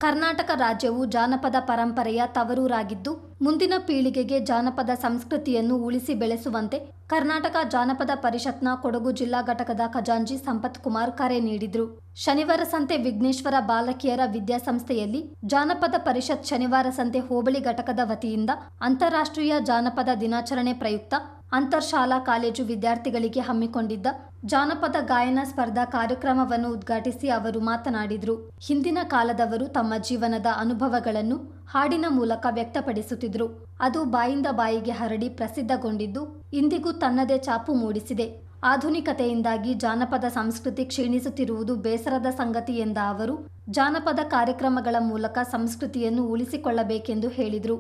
ಕರ್ನಾಟಕ ರಾಜ್ಯವು ಜಾನಪದ ಪರಂಪರೆಯ ತವರೂರಾಗಿದ್ದು, ಮುಂದಿನ ಪೀಳಿಗೆಗೆ ಜಾನಪದ ಸಂಸ್ಕೃತಿಯನ್ನು ಉಳಿಸಿ ಬೆಳೆಸುವಂತೆ ಕರ್ನಾಟಕ ಜಾನಪದ ಪರಿಷತ್ನ ಕೊಡಗು ಜಿಲ್ಲಾ ಘಟಕದ ಖಜಾಂಚಿ ಸಂಪತ್ ಕುಮಾರ್ ಕರೆ ನೀಡಿದರು. ಶನಿವಾರ ಸಂತೆ ವಿಘ್ನೇಶ್ವರ ಬಾಲಕಿಯರ ವಿದ್ಯಾಸಂಸ್ಥೆಯಲ್ಲಿ ಜಾನಪದ ಪರಿಷತ್ ಶನಿವಾರ ಸಂತೆ ಹೋಬಳಿ ಘಟಕದ ವತಿಯಿಂದ ಅಂತಾರಾಷ್ಟ್ರೀಯ ಜಾನಪದ ದಿನಾಚರಣೆ ಪ್ರಯುಕ್ತ ಅಂತರ್ ಶಾಲಾ ಕಾಲೇಜು ವಿದ್ಯಾರ್ಥಿಗಳಿಗೆ ಹಮ್ಮಿಕೊಂಡಿದ್ದ ಜಾನಪದ ಗಾಯನ ಸ್ಪರ್ಧಾ ಕಾರ್ಯಕ್ರಮವನ್ನು ಉದ್ಘಾಟಿಸಿ ಅವರು ಮಾತನಾಡಿದರು. ಹಿಂದಿನ ಕಾಲದವರು ತಮ್ಮ ಜೀವನದ ಅನುಭವಗಳನ್ನು ಹಾಡಿನ ಮೂಲಕ ವ್ಯಕ್ತಪಡಿಸುತ್ತಿದ್ದರು. ಅದು ಬಾಯಿಂದ ಬಾಯಿಗೆ ಹರಡಿ ಪ್ರಸಿದ್ಧಗೊಂಡಿದ್ದು ಇಂದಿಗೂ ತನ್ನದೇ ಛಾಪು ಮೂಡಿಸಿದೆ. ಆಧುನಿಕತೆಯಿಂದಾಗಿ ಜಾನಪದ ಸಂಸ್ಕೃತಿ ಕ್ಷೀಣಿಸುತ್ತಿರುವುದು ಬೇಸರದ ಸಂಗತಿ ಎಂದ ಅವರು, ಜಾನಪದ ಕಾರ್ಯಕ್ರಮಗಳ ಮೂಲಕ ಸಂಸ್ಕೃತಿಯನ್ನು ಉಳಿಸಿಕೊಳ್ಳಬೇಕೆಂದು ಹೇಳಿದರು.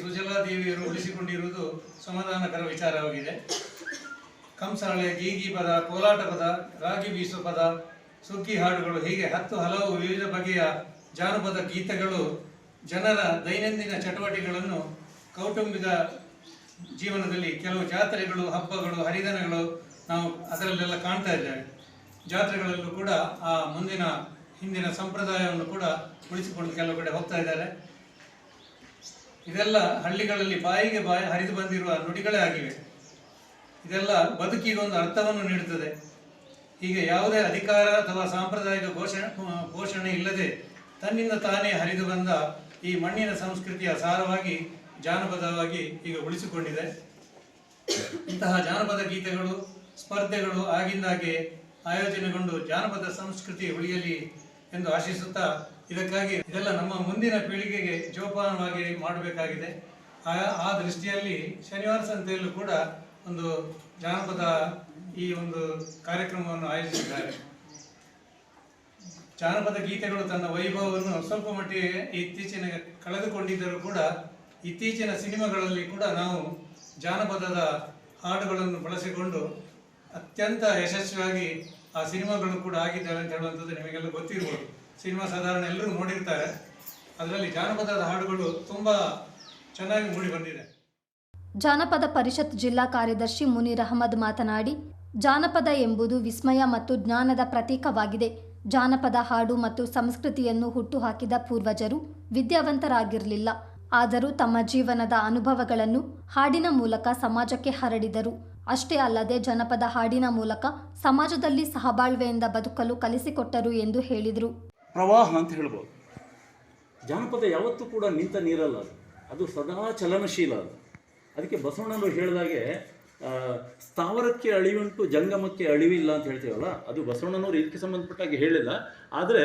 ಸುಜಲಾದೇವಿಯರು ಉಳಿಸಿಕೊಂಡಿರುವುದು ಸಮಾಧಾನಕರ ವಿಚಾರವಾಗಿದೆ. ಕಂಸಾಳೆ, ಗೀಗಿ ಪದ, ಕೋಲಾಟ ಪದ, ರಾಗಿ ಬೀಸು ಪದ, ಸುಗ್ಗಿ ಹಾಡುಗಳು ಹೀಗೆ ಹಲವು ವಿವಿಧ ಬಗೆಯ ಜಾನಪದ ಗೀತೆಗಳು ಜನರ ದೈನಂದಿನ ಚಟುವಟಿಕೆಗಳನ್ನು, ಕೌಟುಂಬಿಕ ಜೀವನದಲ್ಲಿ ಕೆಲವು ಜಾತ್ರೆಗಳು, ಹಬ್ಬಗಳು, ಹರಿದಿನಗಳು ನಾವು ಅದರಲ್ಲೆಲ್ಲ ಕಾಣ್ತಾ ಇದ್ದೇವೆ. ಜಾತ್ರೆಗಳಲ್ಲೂ ಕೂಡ ಆ ಹಿಂದಿನ ಸಂಪ್ರದಾಯವನ್ನು ಕೂಡ ಉಳಿಸಿಕೊಂಡು ಕೆಲವು ಕಡೆ ಹೋಗ್ತಾ ಇದ್ದಾರೆ. ಇದೆಲ್ಲ ಹಳ್ಳಿಗಳಲ್ಲಿ ಬಾಯಿಗೆ ಹರಿದು ಬಂದಿರುವ ನುಡಿಗಳೇ ಆಗಿವೆ. ಇದೆಲ್ಲ ಬದುಕಿಗೆ ಒಂದು ಅರ್ಥವನ್ನು ನೀಡುತ್ತದೆ. ಹೀಗೆ ಯಾವುದೇ ಅಧಿಕಾರ ಅಥವಾ ಸಾಂಪ್ರದಾಯಿಕ ಘೋಷಣೆ ಇಲ್ಲದೆ ತನ್ನಿಂದ ತಾನೇ ಹರಿದು ಬಂದ ಈ ಮಣ್ಣಿನ ಸಂಸ್ಕೃತಿಯ ಸಾರವಾಗಿ ಜಾನಪದವಾಗಿ ಈಗ ಉಳಿಸಿಕೊಂಡಿದೆ. ಇಂತಹ ಜಾನಪದ ಗೀತೆಗಳು, ಸ್ಪರ್ಧೆಗಳು ಆಗಿಂದಾಗೆ ಆಯೋಜನೆಗೊಂಡು ಜಾನಪದ ಸಂಸ್ಕೃತಿ ಉಳಿಯಲಿ ಎಂದು ಆಶಿಸುತ್ತಾ, ಇದೆಲ್ಲ ನಮ್ಮ ಮುಂದಿನ ಪೀಳಿಗೆಗೆ ಜೋಪಾನವಾಗಿ ಮಾಡಬೇಕಾಗಿದೆ. ಆ ದೃಷ್ಟಿಯಲ್ಲಿ ಶನಿವಾರ ಸಂತೆಯಲ್ಲೂ ಕೂಡ ಒಂದು ಜಾನಪದ ಈ ಒಂದು ಕಾರ್ಯಕ್ರಮವನ್ನು ಆಯೋಜಿಸಿದ್ದಾರೆ. ಜಾನಪದ ಗೀತೆಗಳು ತನ್ನ ವೈಭವವನ್ನು ಸ್ವಲ್ಪ ಮಟ್ಟಿಗೆ ಇತ್ತೀಚಿನ ಕಳೆದುಕೊಂಡಿದ್ದರೂ ಕೂಡ ಇತ್ತೀಚಿನ ಸಿನಿಮಾಗಳಲ್ಲಿ ಕೂಡ ನಾವು ಜಾನಪದದ ಹಾಡುಗಳನ್ನು ಬಳಸಿಕೊಂಡು ಅತ್ಯಂತ ಯಶಸ್ವಿಯಾಗಿ ಆ ಸಿನಿಮಾಗಳು ಕೂಡ ಆಗಿದ್ದಾವೆ ಅಂತ ಹೇಳುವಂಥದ್ದು ನಿಮಗೆಲ್ಲ ಗೊತ್ತಿರ್ಬೋದು. ಸಿನಿಮಾ ಸಾಧಾರಣ ಎಲ್ಲರೂ ನೋಡಿರ್ತಾರೆ. ಅದರಲ್ಲಿ ಜಾನಪದದ ಹಾಡುಗಳು ತುಂಬ ಚೆನ್ನಾಗಿ ಮೂಡಿ ಬಂದಿದೆ. ಜಾನಪದ ಪರಿಷತ್ ಜಿಲ್ಲಾ ಕಾರ್ಯದರ್ಶಿ ಮುನೀರ್ ಅಹಮದ್ ಮಾತನಾಡಿ, ಜಾನಪದ ಎಂಬುದು ವಿಸ್ಮಯ ಮತ್ತು ಜ್ಞಾನದ ಪ್ರತೀಕವಾಗಿದೆ. ಜಾನಪದ ಹಾಡು ಮತ್ತು ಸಂಸ್ಕೃತಿಯನ್ನು ಹುಟ್ಟುಹಾಕಿದ ಪೂರ್ವಜರು ವಿದ್ಯಾವಂತರಾಗಿರಲಿಲ್ಲ. ಆದರೂ ತಮ್ಮ ಜೀವನದ ಅನುಭವಗಳನ್ನು ಹಾಡಿನ ಮೂಲಕ ಸಮಾಜಕ್ಕೆ ಹರಡಿದರು. ಅಷ್ಟೇ ಅಲ್ಲದೆ ಜನಪದ ಹಾಡಿನ ಮೂಲಕ ಸಮಾಜದಲ್ಲಿ ಸಹಬಾಳ್ವೆಯಿಂದ ಬದುಕಲು ಕಲಿಸಿಕೊಟ್ಟರು ಎಂದು ಹೇಳಿದರು. ಪ್ರವಾಹ ಅಂತ ಹೇಳ್ಬೋದು. ಜಾನಪದ ಯಾವತ್ತೂ ಕೂಡ ನಿಂತ ನೀರಲ್ಲ, ಅದು ಸದಾ ಚಲನಶೀಲ. ಅದಕ್ಕೆ ಬಸವಣ್ಣನವರು ಹೇಳಿದಾಗೆ ಸ್ಥಾವರಕ್ಕೆ ಅಳಿವುಂಟು ಜಂಗಮಕ್ಕೆ ಅಳಿವಿಲ್ಲ ಅಂತ ಹೇಳ್ತೀವಲ್ಲ, ಅದು ಬಸವಣ್ಣನವರು ಇದಕ್ಕೆ ಸಂಬಂಧಪಟ್ಟಾಗಿ ಹೇಳಿಲ್ಲ. ಆದರೆ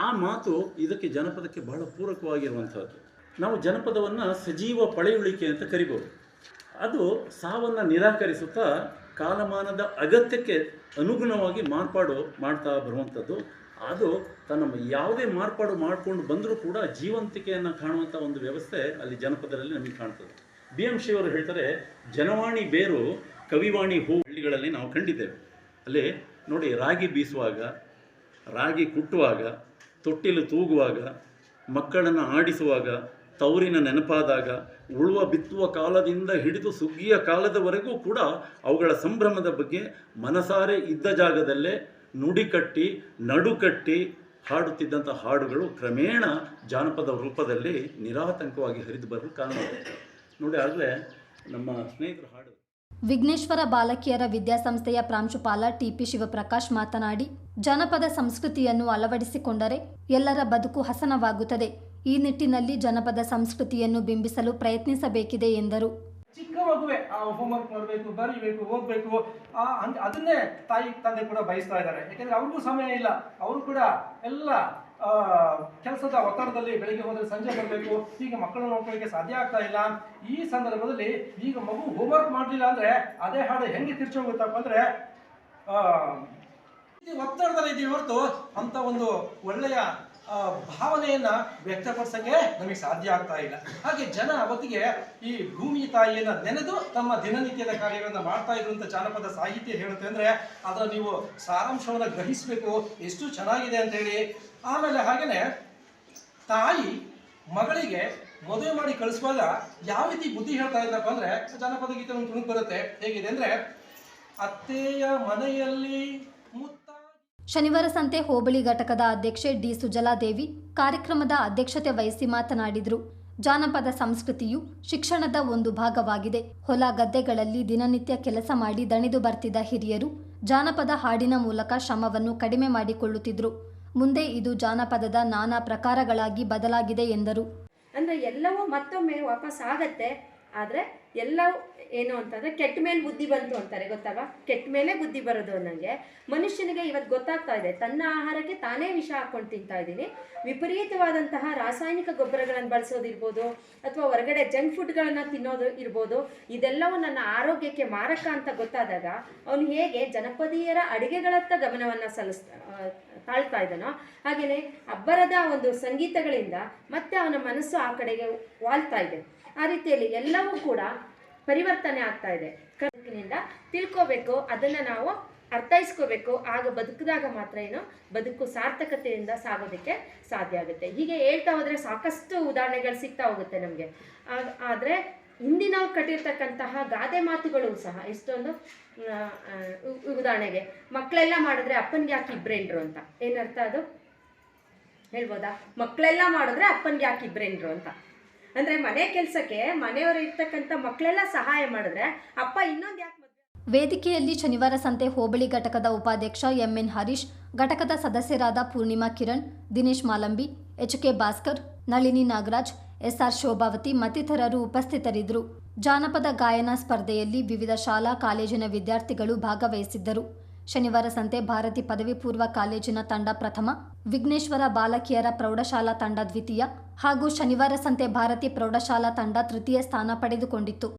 ಆ ಮಾತು ಇದಕ್ಕೆ ಜನಪದಕ್ಕೆ ಬಹಳ ಪೂರಕವಾಗಿರುವಂಥದ್ದು. ನಾವು ಜನಪದವನ್ನು ಸಜೀವ ಪಳೆಯುಳಿಕೆ ಅಂತ ಕರಿಬೋದು. ಅದು ಸಾವನ್ನು ನಿರಾಕರಿಸುತ್ತಾ ಕಾಲಮಾನದ ಅಗತ್ಯಕ್ಕೆ ಅನುಗುಣವಾಗಿ ಮಾಡ್ತಾ ಬರುವಂಥದ್ದು. ಅದು ತನ್ನ ಯಾವುದೇ ಮಾರ್ಪಾಡು ಮಾಡಿಕೊಂಡು ಬಂದರೂ ಕೂಡ ಜೀವಂತಿಕೆಯನ್ನು ಕಾಣುವಂಥ ಒಂದು ವ್ಯವಸ್ಥೆ ಅಲ್ಲಿ ಜನಪದರಲ್ಲಿ ನಮಗೆ ಕಾಣ್ತದೆ. BM ಶಿವರು ಹೇಳ್ತಾರೆ, ಜನವಾಣಿ ಬೇರು ಕವಿವಾಣಿ ಹೂ ಹಳ್ಳಿಗಳಲ್ಲಿ ನಾವು ಕಂಡಿದ್ದೇವೆ. ಅಲ್ಲಿ ನೋಡಿ, ರಾಗಿ ಬೀಸುವಾಗ, ರಾಗಿ ಕುಟ್ಟುವಾಗ, ತೊಟ್ಟಿಲು ತೂಗುವಾಗ, ಮಕ್ಕಳನ್ನು ಆಡಿಸುವಾಗ, ತವರಿನ ನೆನಪಾದಾಗ, ಉಳುವ ಬಿತ್ತುವ ಕಾಲದಿಂದ ಹಿಡಿದು ಸುಗ್ಗಿಯ ಕಾಲದವರೆಗೂ ಕೂಡ ಅವುಗಳ ಸಂಭ್ರಮದ ಬಗ್ಗೆ ಮನಸಾರೆ ಇದ್ದ ಜಾಗದಲ್ಲೇ ನುಡಿಕಟ್ಟಿ ನಡುಕಟ್ಟಿ ಹಾಡುತ್ತಿದ್ದಂಥ ಹಾಡುಗಳು ಕ್ರಮೇಣ ಜಾನಪದ ರೂಪದಲ್ಲಿ ನಿರಾತಂಕವಾಗಿ ಹರಿದು ಬರಲು ಕಾರಣವಾಗುತ್ತೆ ನೋಡಿ. ಆಗಲೇ ನಮ್ಮ ಸ್ನೇಹಿತರು ಹಾಡು. ವಿಘ್ನೇಶ್ವರ ಬಾಲಕಿಯರ ವಿದ್ಯಾಸಂಸ್ಥೆಯ ಪ್ರಾಂಶುಪಾಲ TP ಶಿವಪ್ರಕಾಶ್ ಮಾತನಾಡಿ, ಜನಪದ ಸಂಸ್ಕೃತಿಯನ್ನು ಅಳವಡಿಸಿಕೊಂಡರೆ ಎಲ್ಲರ ಬದುಕು ಹಸನವಾಗುತ್ತದೆ. ಈ ನಿಟ್ಟಿನಲ್ಲಿ ಜನಪದ ಸಂಸ್ಕೃತಿಯನ್ನು ಬಿಂಬಿಸಲು ಪ್ರಯತ್ನಿಸಬೇಕಿದೆ ಎಂದರು. ಚಿಕ್ಕ ಮಗುವೆ ಹೋಮ್ವರ್ಕ್ ಮಾಡಬೇಕು, ಬರೀಬೇಕು, ಹೋಗ್ಬೇಕು, ಅದನ್ನೇ ತಾಯಿ ತಂದೆ ಕೂಡ ಬಯಸ್ತಾ ಇದ್ದಾರೆ. ಯಾಕೆಂದ್ರೆ ಅವ್ರಿಗೂ ಸಮಯ ಇಲ್ಲ. ಅವರು ಕೂಡ ಎಲ್ಲ ಕೆಲಸದ ಒತ್ತಡದಲ್ಲಿ ಬೆಳಿಗ್ಗೆ ಹೋದ್ರೆ ಸಂಜೆ ಬರಬೇಕು, ಹೀಗೆ ಮಕ್ಕಳನ್ನು ನೋಡ್ಕೊಳ್ಳಿಕ್ಕೆ ಸಾಧ್ಯ ಆಗ್ತಾ ಇಲ್ಲ. ಈ ಸಂದರ್ಭದಲ್ಲಿ ಈಗ ಮಗು ಹೋಮ್ವರ್ಕ್ ಮಾಡಲಿಲ್ಲ ಅಂದ್ರೆ ಅದೇ ಹಾಡು ಹೆಂಗೆ ತಿರ್ಚೋಗುತ್ತಪ್ಪ ಅಂದ್ರೆ ಒತ್ತಡದಲ್ಲಿ ಇದೀವಿ ಹೊರತು ಅಂತ ಒಂದು ಒಳ್ಳೆಯ ಭಾವನೆಯನ್ನ ವ್ಯಕ್ತಪಡಿಸಕ್ಕೆ ನಮಗೆ ಸಾಧ್ಯ ಆಗ್ತಾ ಇಲ್ಲ. ಹಾಗೆ ಜನ ಅವತ್ತಿಗೆ ಈ ಭೂಮಿ ತಾಯಿಯನ್ನ ನೆನೆದು ತಮ್ಮ ದಿನನಿತ್ಯದ ಕಾರ್ಯಗಳನ್ನ ಮಾಡ್ತಾ ಇರುವಂತ ಜಾನಪದ ಸಾಹಿತ್ಯ ಹೇಳುತ್ತೆ ಅಂದ್ರೆ ಅದರ ನೀವು ಸಾರಾಂಶವನ್ನ ಗ್ರಹಿಸಬೇಕು, ಎಷ್ಟು ಚೆನ್ನಾಗಿದೆ ಅಂತ ಹೇಳಿ. ಆಮೇಲೆ ಹಾಗೇನೆ ತಾಯಿ ಮಗಳಿಗೆ ಮದುವೆ ಮಾಡಿ ಕಳಿಸುವಾಗ ಯಾವ ರೀತಿ ಬುದ್ಧಿ ಹೇಳ್ತಾ ಇದ್ರಪ್ಪ ಅಂದ್ರೆ ಜಾನಪದ ಗೀತೆ ಒಂದು ತುಣುಕು ಬರುತ್ತೆ. ಹೇಗಿದೆ ಅಂದ್ರೆ, ಅತ್ತೆಯ ಮನೆಯಲ್ಲಿ ಶನಿವಾರ ಸಂತೆ ಹೋಬಳಿ ಘಟಕದ ಅಧ್ಯಕ್ಷೆ ಡಿ ಸುಜಲಾದೇವಿ ಕಾರ್ಯಕ್ರಮದ ಅಧ್ಯಕ್ಷತೆ ವಹಿಸಿ ಮಾತನಾಡಿದರು. ಜಾನಪದ ಸಂಸ್ಕೃತಿಯು ಶಿಕ್ಷಣದ ಒಂದು ಭಾಗವಾಗಿದೆ. ಹೊಲ ಗದ್ದೆಗಳಲ್ಲಿ ದಿನನಿತ್ಯ ಕೆಲಸ ಮಾಡಿ ದಣಿದು ಬರ್ತಿದ್ದ ಹಿರಿಯರು ಜಾನಪದ ಹಾಡಿನ ಮೂಲಕ ಶ್ರಮವನ್ನು ಕಡಿಮೆ ಮಾಡಿಕೊಳ್ಳುತ್ತಿದ್ದರು. ಮುಂದೆ ಇದು ಜಾನಪದದ ನಾನಾ ಪ್ರಕಾರಗಳಾಗಿ ಬದಲಾಗಿದೆ ಎಂದರು. ಅಂದರೆ ಎಲ್ಲವೂ ಮತ್ತೊಮ್ಮೆ ವಾಪಸ್ ಆಗತ್ತೆ. ಆದರೆ ಎಲ್ಲವೂ ಏನು ಅಂತಂದರೆ ಕೆಟ್ಟ ಮೇಲೆ ಬುದ್ಧಿ ಬಂತು ಅಂತಾರೆ, ಗೊತ್ತಲ್ವಾ? ಕೆಟ್ಟ ಮೇಲೆ ಬುದ್ಧಿ ಬರೋದು ಅನ್ನಂಗೆ ಮನುಷ್ಯನಿಗೆ ಇವತ್ತು ಗೊತ್ತಾಗ್ತಾ ಇದೆ. ತನ್ನ ಆಹಾರಕ್ಕೆ ತಾನೇ ವಿಷ ಹಾಕ್ಕೊಂಡು ತಿಂತಾ ಇದ್ದೀನಿ. ವಿಪರೀತವಾದಂತಹ ರಾಸಾಯನಿಕ ಗೊಬ್ಬರಗಳನ್ನು ಬಳಸೋದಿರ್ಬೋದು, ಅಥವಾ ಹೊರಗಡೆ ಜಂಕ್ ಫುಡ್ಗಳನ್ನು ತಿನ್ನೋದು ಇರ್ಬೋದು. ಇದೆಲ್ಲವೂ ನನ್ನ ಆರೋಗ್ಯಕ್ಕೆ ಮಾರಕ ಅಂತ ಗೊತ್ತಾದಾಗ ಅವನು ಹೇಗೆ ಜನಪದೀಯರ ಅಡುಗೆಗಳತ್ತ ಗಮನವನ್ನು ತಾಳ್ತಾ ಇದ್ದಾನೋ, ಹಾಗೆಯೇ ಅಬ್ಬರದ ಒಂದು ಸಂಗೀತಗಳಿಂದ ಮತ್ತೆ ಅವನ ಮನಸ್ಸು ಆ ಕಡೆಗೆ ವಾಲ್ತಾ ಇದೆ. ಆ ರೀತಿಯಲ್ಲಿ ಎಲ್ಲವೂ ಕೂಡ ಪರಿವರ್ತನೆ ಆಗ್ತಾ ಇದೆ. ಬದುಕಿನಿಂದ ತಿಳ್ಕೋಬೇಕು, ಅದನ್ನು ನಾವು ಅರ್ಥೈಸ್ಕೋಬೇಕು. ಆಗ ಬದುಕಿದಾಗ ಮಾತ್ರ ಬದುಕು ಸಾರ್ಥಕತೆಯಿಂದ ಸಾಗೋದಕ್ಕೆ ಸಾಧ್ಯ ಆಗುತ್ತೆ. ಹೀಗೆ ಹೇಳ್ತಾ ಹೋದರೆ ಸಾಕಷ್ಟು ಉದಾಹರಣೆಗಳು ಸಿಗ್ತಾ ಹೋಗುತ್ತೆ ನಮಗೆ. ಆದರೆ ಹಿಂದಿನವ್ರು ಕಟ್ಟಿರ್ತಕ್ಕಂತಹ ಗಾದೆ ಮಾತುಗಳು ಸಹ ಎಷ್ಟೊಂದು, ಉದಾಹರಣೆಗೆ ಮಕ್ಕಳೆಲ್ಲ ಮಾಡಿದ್ರೆ ಅಪ್ಪನಿಗೆ ಯಾಕೆ ಇಬ್ರೇನ್ರು ಅಂತ. ಏನರ್ಥ ಅದು ಹೇಳ್ಬೋದಾ? ಮಕ್ಕಳೆಲ್ಲ ಮಾಡಿದ್ರೆ ಅಪ್ಪನಿಗೆ ಯಾಕೆ ಇಬ್ರೇನ್ರು ಅಂತ. ಅಂದರೆ ಮನೆ ಕೆಲಸಕ್ಕೆ ಮನೆಯವರು ಇರ್ತಕ್ಕಂಥ ಮಕ್ಕಳೆಲ್ಲ ಸಹಾಯ ಮಾಡಿದ್ರೆ ಅಪ್ಪ ಇನ್ನೊಂದು ಯಾಕೆ. ವೇದಿಕೆಯಲ್ಲಿ ಶನಿವಾರ ಸಂತೆ ಹೋಬಳಿ ಘಟಕದ ಉಪಾಧ್ಯಕ್ಷ ಎಂಎನ್ ಹರೀಶ್, ಘಟಕದ ಸದಸ್ಯರಾದ ಪೂರ್ಣಿಮಾ ಕಿರಣ್, ದಿನೇಶ್ ಮಾಲಂಬಿ, ಎಚ್ಕೆ ಭಾಸ್ಕರ್, ನಳಿನಿ ನಾಗರಾಜ್, ಎಸ್ಆರ್ ಶೋಭಾವತಿ ಮತ್ತಿತರರು ಉಪಸ್ಥಿತರಿದ್ದರು. ಜಾನಪದ ಗಾಯನ ಸ್ಪರ್ಧೆಯಲ್ಲಿ ವಿವಿಧ ಶಾಲಾ ಕಾಲೇಜಿನ ವಿದ್ಯಾರ್ಥಿಗಳು ಭಾಗವಹಿಸಿದ್ದರು. ಶನಿವಾರ ಸಂತೆ ಭಾರತಿ ಪದವಿ ಪೂರ್ವ ಕಾಲೇಜಿನ ತಂಡ ಪ್ರಥಮ, ವಿಘ್ನೇಶ್ವರ ಬಾಲಕಿಯರ ಪ್ರೌಢಶಾಲಾ ತಂಡ ದ್ವಿತೀಯ ಹಾಗೂ ಶನಿವಾರ ಸಂತೆ ಭಾರತಿ ಪ್ರೌಢಶಾಲಾ ತಂಡ ತೃತೀಯ ಸ್ಥಾನ ಪಡೆದುಕೊಂಡಿತ್ತು.